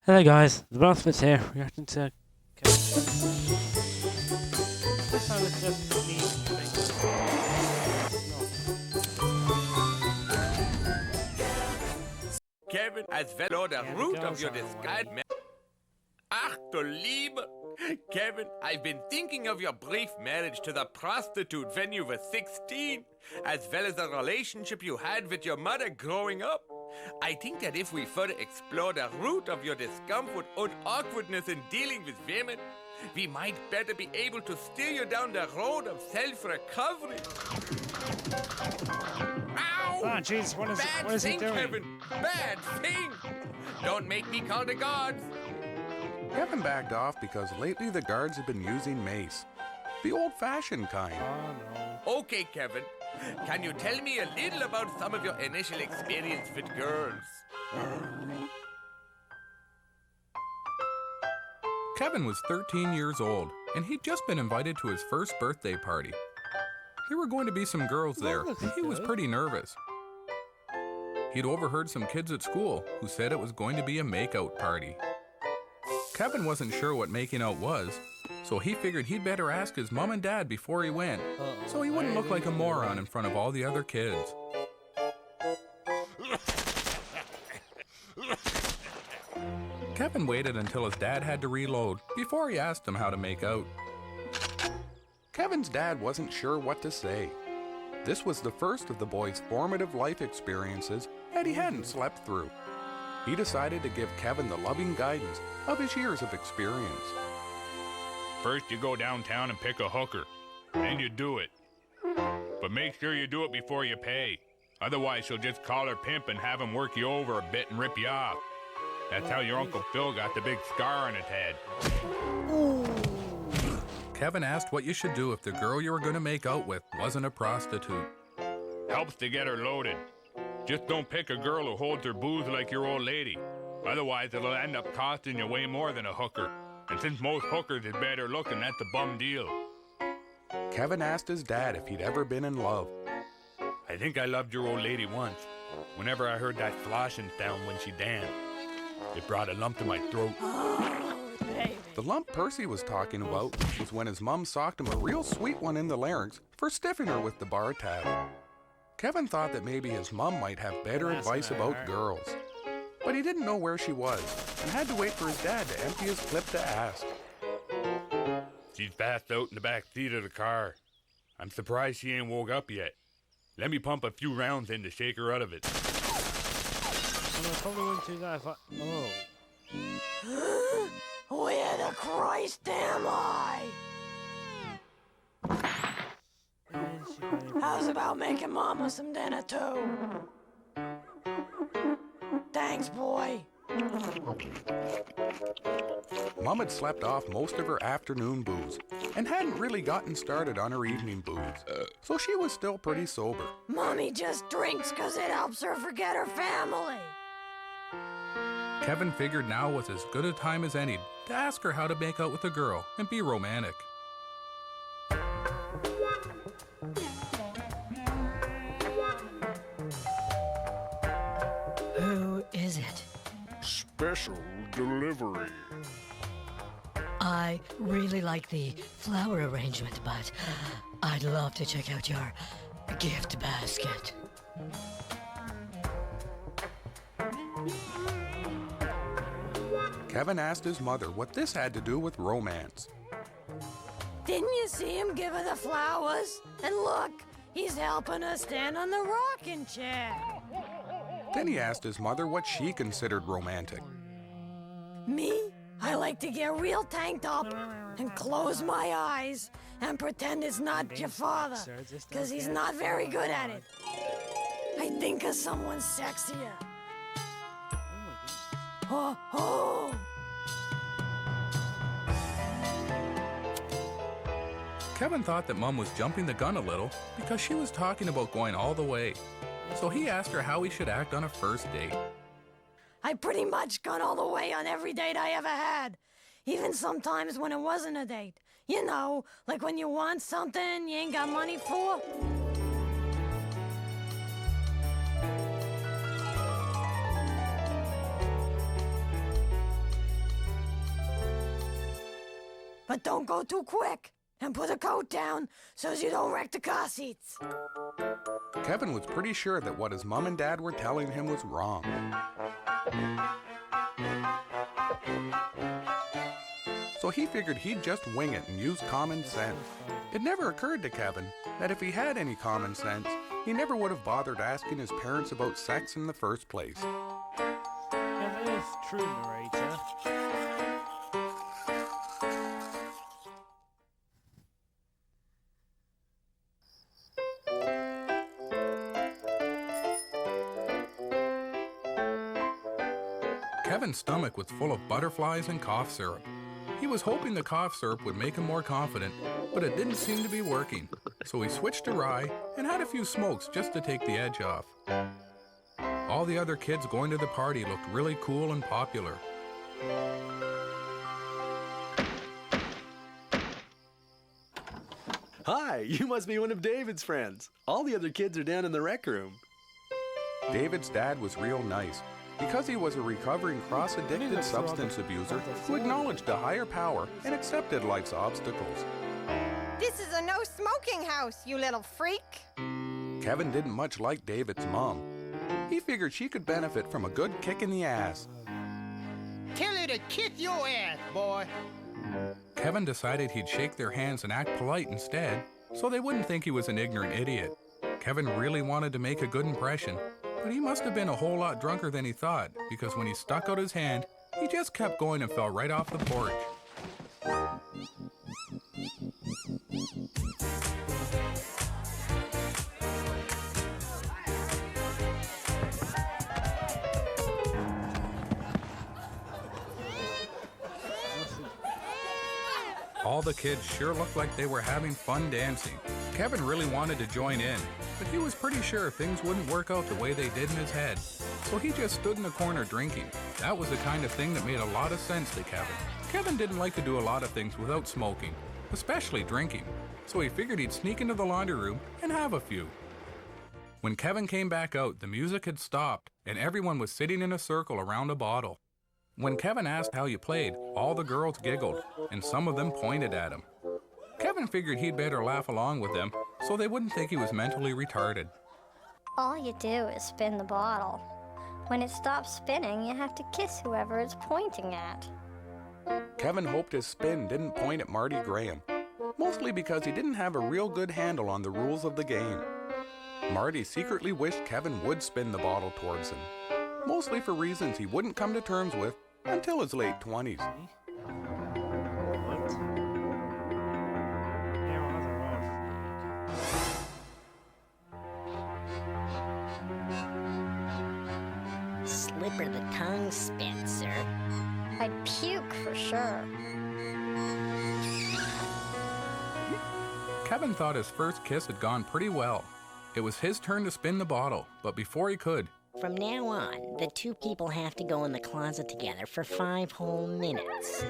Hello guys, the Bronfits here, reacting to... This time it's just me Kevin, as well the Yeah, root the of your girls are disguise. Ach du Liebe! Kevin, I've been thinking of your brief marriage to the prostitute when you were 16, as well as the relationship you had with your mother growing up. I think that if we further explore the root of your discomfort and awkwardness in dealing with women, we might better be able to steer you down the road of self-recovery. Ow! Ah, jeez, what Bad is he thing, doing? Kevin! Bad thing! Don't make me call the guards! Kevin backed off because lately the guards have been using mace. The old-fashioned kind. Oh no. Okay, Kevin. Can you tell me a little about some of your initial experience with girls? Kevin was 13 years old, and he'd just been invited to his first birthday party. There were going to be some girls there, and he was pretty nervous. He'd overheard some kids at school who said it was going to be a make-out party. Kevin wasn't sure what making out was, so he figured he'd better ask his mom and dad before he went, so he wouldn't look like a moron in front of all the other kids. Kevin waited until his dad had to reload before he asked him how to make out. Kevin's dad wasn't sure what to say. This was the first of the boy's formative life experiences that he hadn't slept through. He decided to give Kevin the loving guidance of his years of experience. First you go downtown and pick a hooker. Then you do it. But make sure you do it before you pay. Otherwise she'll just call her pimp and have him work you over a bit and rip you off. That's how your Uncle Phil got the big scar on his head. Kevin asked what you should do if the girl you were going to make out with wasn't a prostitute. Helps to get her loaded. Just don't pick a girl who holds her booze like your old lady. Otherwise it'll end up costing you way more than a hooker. And since most hookers is better looking, that's a bum deal. Kevin asked his dad if he'd ever been in love. I think I loved your old lady once. Whenever I heard that sloshing sound when she danced, it brought a lump to my throat. The lump Percy was talking about was when his mom socked him a real sweet one in the larynx for stiffing her with the bar tab. Kevin thought that maybe his mom might have better advice about girls, but he didn't know where she was and had to wait for his dad to empty his clip to ask. She's passed out in the back seat of the car. I'm surprised she ain't woke up yet. Let me pump a few rounds in to shake her out of it. And I probably wouldn't do that if I... Oh. Where the Christ am I? And she probably... How's about making Mama some dinner too? Thanks, boy. Mom had slept off most of her afternoon booze and hadn't really gotten started on her evening booze, so she was still pretty sober. Mommy just drinks 'cause it helps her forget her family. Kevin figured now was as good a time as any to ask her how to make out with a girl and be romantic. Who is it? Special delivery. I really like the flower arrangement, but I'd love to check out your gift basket. Kevin asked his mother what this had to do with romance. Didn't you see him give her the flowers? And look, he's helping her stand on the rocking chair. Then he asked his mother what she considered romantic. Me? I like to get real tanked up and close my eyes and pretend it's not your father, 'cause he's not very good at it. I think of someone sexier. Oh, oh! Kevin thought that Mom was jumping the gun a little because she was talking about going all the way. So he asked her how he should act on a first date. I pretty much gone all the way on every date I ever had. Even sometimes when it wasn't a date. You know, like when you want something you ain't got money for. but don't go too quick. And put a coat down so as you don't wreck the car seats. Kevin was pretty sure that what his mom and dad were telling him was wrong. So he figured he'd just wing it and use common sense. It never occurred to Kevin that if he had any common sense, he never would have bothered asking his parents about sex in the first place. That is true, narrator. Kevin's stomach was full of butterflies and cough syrup. He was hoping the cough syrup would make him more confident, but it didn't seem to be working. So he switched to rye and had a few smokes just to take the edge off. All the other kids going to the party looked really cool and popular. Hi, you must be one of David's friends. All the other kids are down in the rec room. David's dad was real nice because he was a recovering cross-addicted substance abuser who acknowledged a higher power and accepted life's obstacles. This is a no-smoking house, you little freak. Kevin didn't much like David's mom. He figured she could benefit from a good kick in the ass. Tell her to kick your ass, boy. Kevin decided he'd shake their hands and act polite instead, so they wouldn't think he was an ignorant idiot. Kevin really wanted to make a good impression, but he must have been a whole lot drunker than he thought, because when he stuck out his hand, he just kept going and fell right off the porch. All the kids sure looked like they were having fun dancing. Kevin really wanted to join in, but he was pretty sure things wouldn't work out the way they did in his head. So he just stood in the corner drinking. That was the kind of thing that made a lot of sense to Kevin. Kevin didn't like to do a lot of things without smoking, especially drinking. So he figured he'd sneak into the laundry room and have a few. When Kevin came back out, the music had stopped and everyone was sitting in a circle around a bottle. When Kevin asked how you played, all the girls giggled, and some of them pointed at him. Kevin figured he'd better laugh along with them so they wouldn't think he was mentally retarded. All you do is spin the bottle. When it stops spinning, you have to kiss whoever it's pointing at. Kevin hoped his spin didn't point at Marty Graham, mostly because he didn't have a real good handle on the rules of the game. Marty secretly wished Kevin would spin the bottle towards him, mostly for reasons he wouldn't come to terms with until his late 20s. Slipper the tongue spin, sir. I'd puke for sure. Kevin thought his first kiss had gone pretty well. It was his turn to spin the bottle, but before he could, From now on, the two people have to go in the closet together for 5 whole minutes.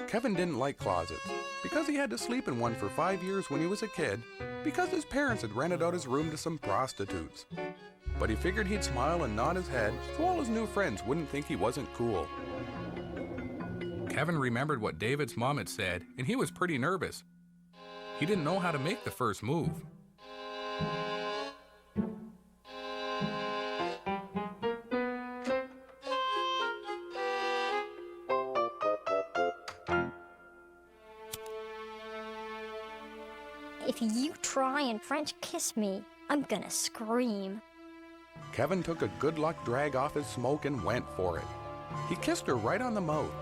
Kevin didn't like closets because he had to sleep in one for 5 years when he was a kid because his parents had rented out his room to some prostitutes. But he figured he'd smile and nod his head so all his new friends wouldn't think he wasn't cool. Kevin remembered what David's mom had said, and he was pretty nervous. He didn't know how to make the first move. If you try and French kiss me, I'm gonna scream. Kevin took a good luck drag off his smoke and went for it. He kissed her right on the mouth.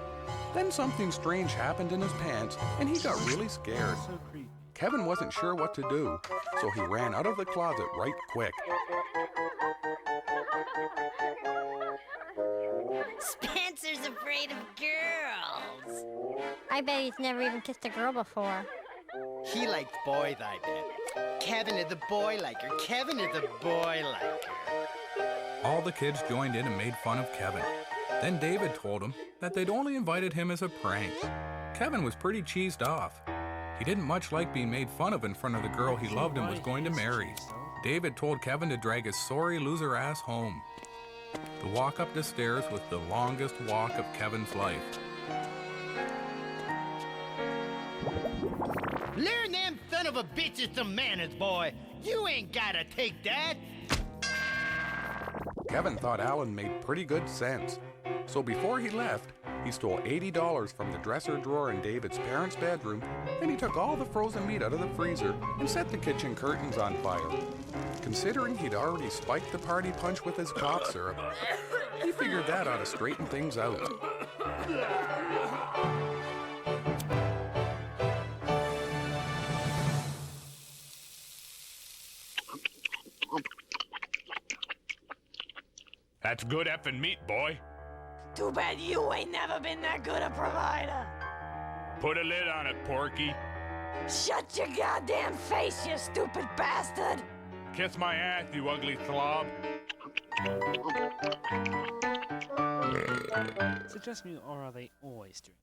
Then something strange happened in his pants and he got really scared. Kevin wasn't sure what to do, so he ran out of the closet right quick. Spencer's afraid of girls. I bet he's never even kissed a girl before. He likes boys, I bet. Kevin is a boy liker. Kevin is a boy liker. All the kids joined in and made fun of Kevin. Then David told him that they'd only invited him as a prank. Kevin was pretty cheesed off. He didn't much like being made fun of in front of the girl he loved and was going to marry. David told Kevin to drag his sorry loser ass home. The walk up the stairs was the longest walk of Kevin's life. Learn them son of a bitches some manners, boy. You ain't gotta take that. Kevin thought Alan made pretty good sense. So before he left, he stole $80 from the dresser drawer in David's parents' bedroom, then he took all the frozen meat out of the freezer and set the kitchen curtains on fire. Considering he'd already spiked the party punch with his cough syrup, he figured that ought to straighten things out. That's good effing meat, boy. Too bad you ain't never been that good a provider. Put a lid on it, Porky. Shut your goddamn face, you stupid bastard! Kiss my ass, you ugly slob. Is it just me, or are they always doing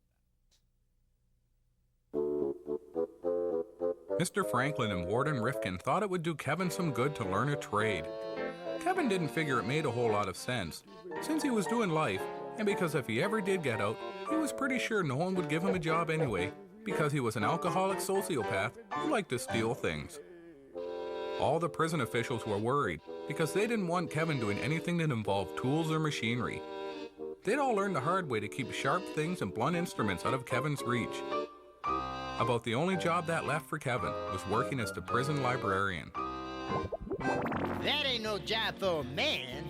Mr. Franklin and Warden Rifkin thought it would do Kevin some good to learn a trade. Kevin didn't figure it made a whole lot of sense, since he was doing life, and because if he ever did get out, he was pretty sure no one would give him a job anyway, because he was an alcoholic sociopath who liked to steal things. All the prison officials were worried, because they didn't want Kevin doing anything that involved tools or machinery. They'd all learned the hard way to keep sharp things and blunt instruments out of Kevin's reach. About the only job that left for Kevin was working as the prison librarian. That ain't no job for a man.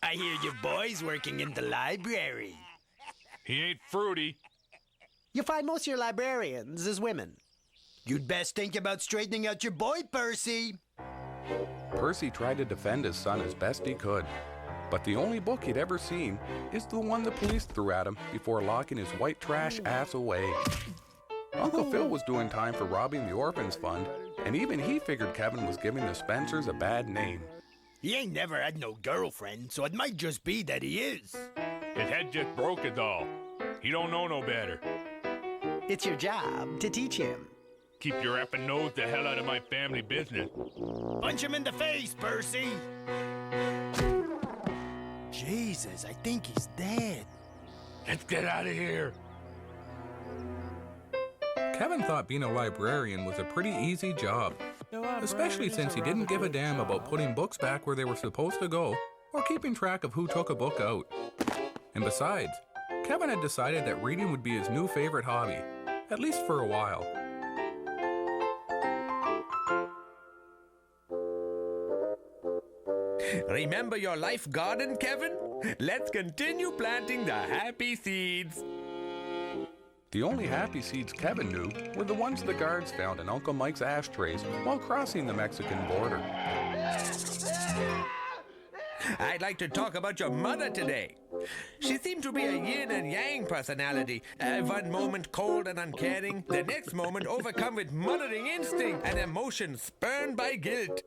I hear you boys working in the library. He ain't fruity. You find most of your librarians as women. You'd best think about straightening out your boy, Percy. Percy tried to defend his son as best he could, but the only book he'd ever seen is the one the police threw at him before locking his white trash ass away. Uncle Phil was doing time for robbing the orphans fund, and even he figured Kevin was giving the Spencers a bad name. He ain't never had no girlfriend, so it might just be that he is. His head just broke is all. He don't know no better. It's your job to teach him. Keep your effing nose the hell out of my family business. Punch him in the face, Percy! Jesus, I think he's dead. Let's get out of here. Kevin thought being a librarian was a pretty easy job, especially since he didn't give a damn about putting books back where they were supposed to go or keeping track of who took a book out. And besides, Kevin had decided that reading would be his new favorite hobby, at least for a while. Remember your life garden, Kevin? Let's continue planting the happy seeds. The only happy seeds Kevin knew were the ones the guards found in Uncle Mike's ashtrays while crossing the Mexican border. I'd like to talk about your mother today. She seemed to be a yin and yang personality. One moment cold and uncaring, the next moment overcome with mothering instinct and emotion spurned by guilt.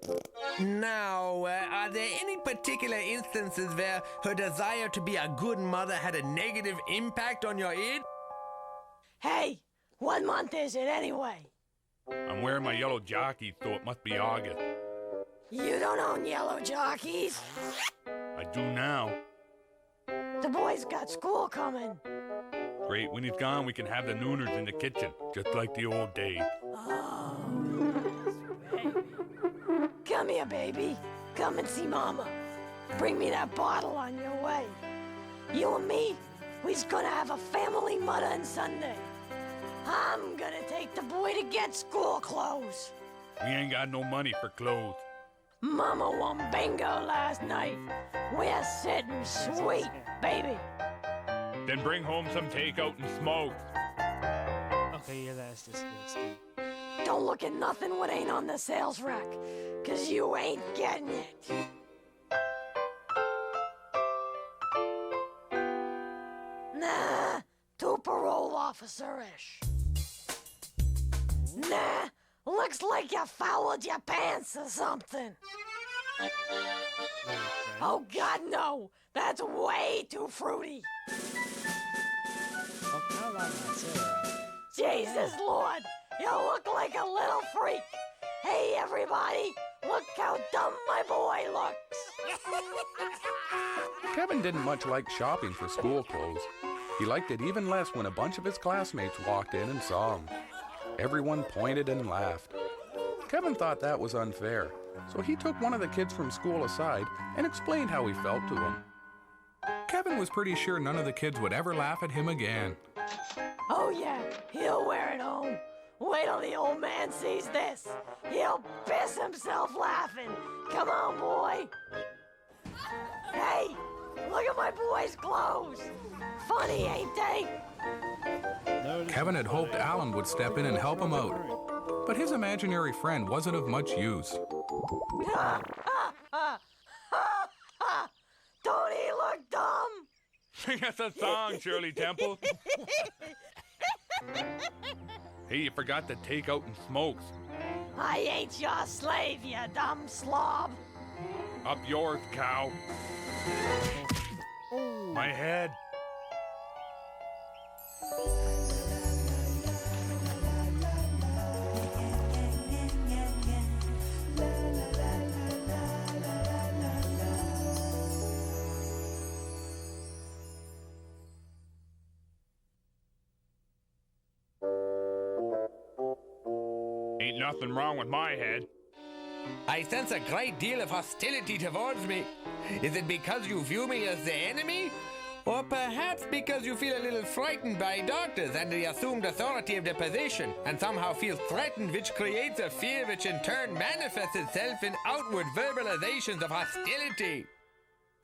Now, are there any particular instances where her desire to be a good mother had a negative impact on your id? Hey, what month is it anyway? I'm wearing my yellow jockey, so it must be August. You don't own yellow jockeys. I do now. The boy's got school coming. Great, when he's gone, we can have the nooners in the kitchen, just like the old days. Oh, baby. Come here, baby. Come and see Mama. Bring me that bottle on your way. You and me, we's gonna have a family mutton Sunday. I'm gonna take the boy to get school clothes. We ain't got no money for clothes. Mama won bingo last night. We're sitting sweet, baby. Then bring home some takeout and smoke. Okay, yeah, that's disgusting. Don't look at nothing what ain't on the sales rack, 'cause you ain't getting it. Nah, too parole officer-ish. Nah, looks like you fouled your pants or something. Oh, God, no. That's way too fruity. Jesus, Lord, you look like a little freak. Hey, everybody, look how dumb my boy looks. Kevin didn't much like shopping for school clothes. He liked it even less when a bunch of his classmates walked in and saw him. Everyone pointed and laughed. Kevin thought that was unfair, so he took one of the kids from school aside and explained how he felt to him. Kevin was pretty sure none of the kids would ever laugh at him again. Oh yeah, he'll wear it home. Wait till the old man sees this. He'll piss himself laughing. Come on, boy. Hey, look at my boy's clothes. Funny, ain't they? Kevin had hoped Alan would step in and help him out, but his imaginary friend wasn't of much use. Don't he look dumb? Sing us a song, Shirley Temple. Hey, you forgot to take out and smokes. I ain't your slave, you dumb slob. Up yours, cow. My head. Ain't nothing wrong with my head. I sense a great deal of hostility towards me. Is it because you view me as the enemy? Or perhaps because you feel a little frightened by doctors and the assumed authority of the position, and somehow feel threatened, which creates a fear which in turn manifests itself in outward verbalizations of hostility?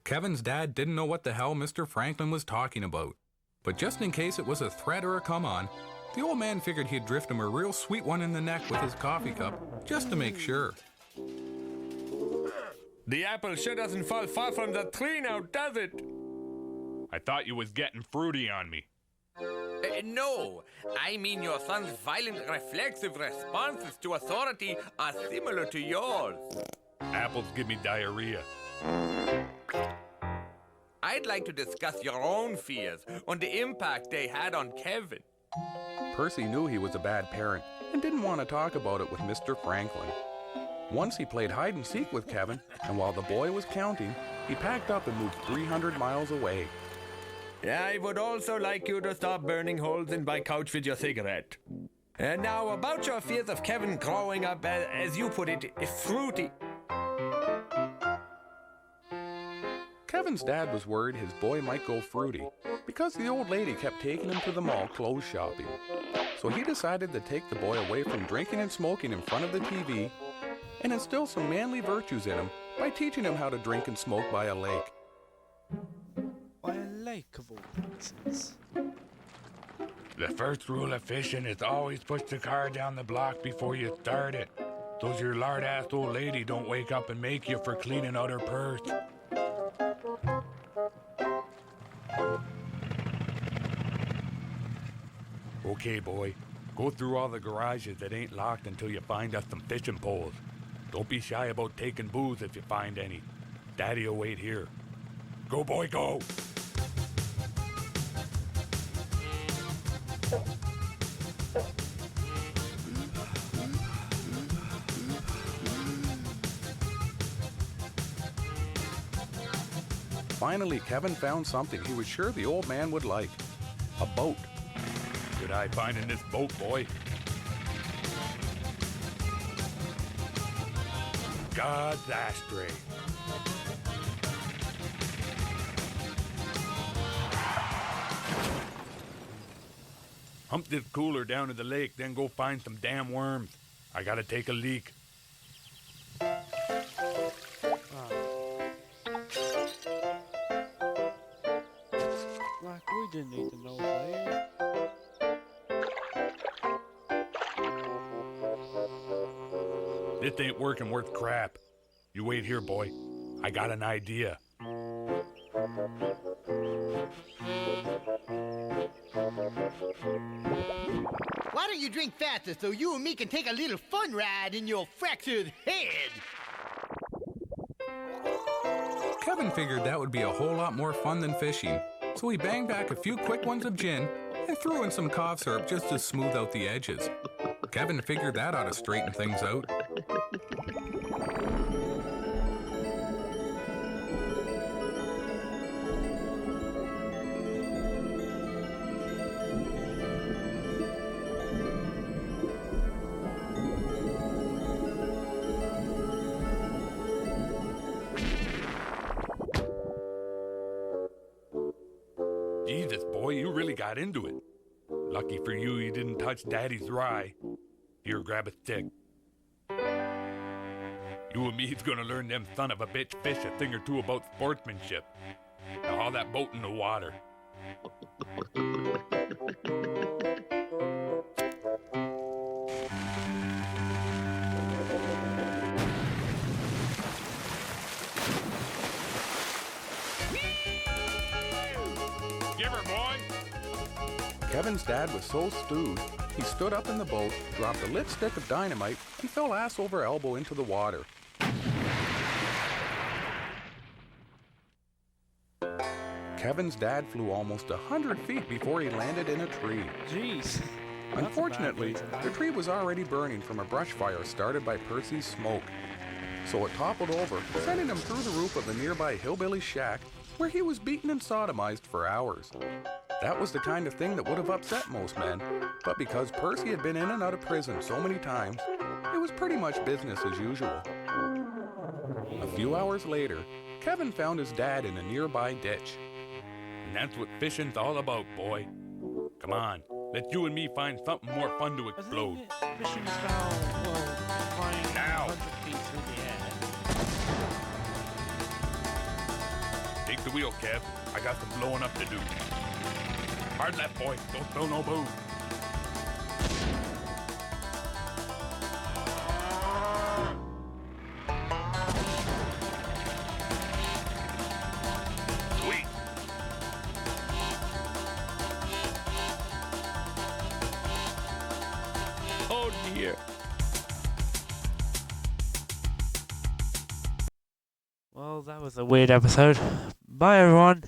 Kevin's dad didn't know what the hell Mr. Franklin was talking about. But just in case it was a threat or a come-on, the old man figured he'd drift him a real sweet one in the neck with his coffee cup, just to make sure. The apple sure doesn't fall far from the tree now, does it? I thought you was getting fruity on me. No, I mean your son's violent reflexive responses to authority are similar to yours. Apples give me diarrhea. I'd like to discuss your own fears and the impact they had on Kevin. Percy knew he was a bad parent and didn't want to talk about it with Mr. Franklin. Once he played hide and seek with Kevin, and while the boy was counting, he packed up and moved 300 miles away. I would also like you to stop burning holes in my couch with your cigarette. And now about your fears of Kevin growing up, as you put it, fruity. Kevin's dad was worried his boy might go fruity because the old lady kept taking him to the mall clothes shopping. So he decided to take the boy away from drinking and smoking in front of the TV and instill some manly virtues in him by teaching him how to drink and smoke by a lake. By a lake of all places. The first rule of fishing is always push the car down the block before you start it. So's your lard-ass old lady don't wake up and make you for cleaning out her purse. Okay, boy. Go through all the garages that ain't locked until you find us some fishing poles. Don't be shy about taking booze if you find any. Daddy'll wait here. Go, boy, go! Finally, Kevin found something he was sure the old man would like. A boat. Good eye finding this boat, boy. God's ashtray. Hump this cooler down to the lake, then go find some damn worms. I gotta take a leak. Like, we didn't need to know that. This ain't working worth crap. You wait here, boy. I got an idea. Why don't you drink faster so you and me can take a little fun ride in your fractured head? Kevin figured that would be a whole lot more fun than fishing, so he banged back a few quick ones of gin and threw in some cough syrup just to smooth out the edges. Kevin figured that ought to straighten things out. Jesus, boy, you really got into it. Lucky for you, you didn't touch Daddy's rye. Here, grab a stick. You and me's gonna learn them son of a bitch fish a thing or two about sportsmanship. Now haul that boat in the water. Give her, boy! Kevin's dad was so stewed, he stood up in the boat, dropped a lit stick of dynamite, and fell ass over elbow into the water. Kevin's dad flew almost 100 feet before he landed in a tree. Jeez. Unfortunately, the tree was already burning from a brush fire started by Percy's smoke. So it toppled over, sending him through the roof of the nearby hillbilly shack, where he was beaten and sodomized for hours. That was the kind of thing that would have upset most men, but because Percy had been in and out of prison so many times, it was pretty much business as usual. A few hours later, Kevin found his dad in a nearby ditch. And that's what fishing's all about, boy. Come on, let you and me find something more fun to explode. Fishing style, well, flying Now. 100 feet through the air. Take the wheel, Kev. I got some blowing up to do. Hard left, boy. Don't spill no booze. Sweet. Oh, dear. Well, that was a weird episode. Bye, everyone.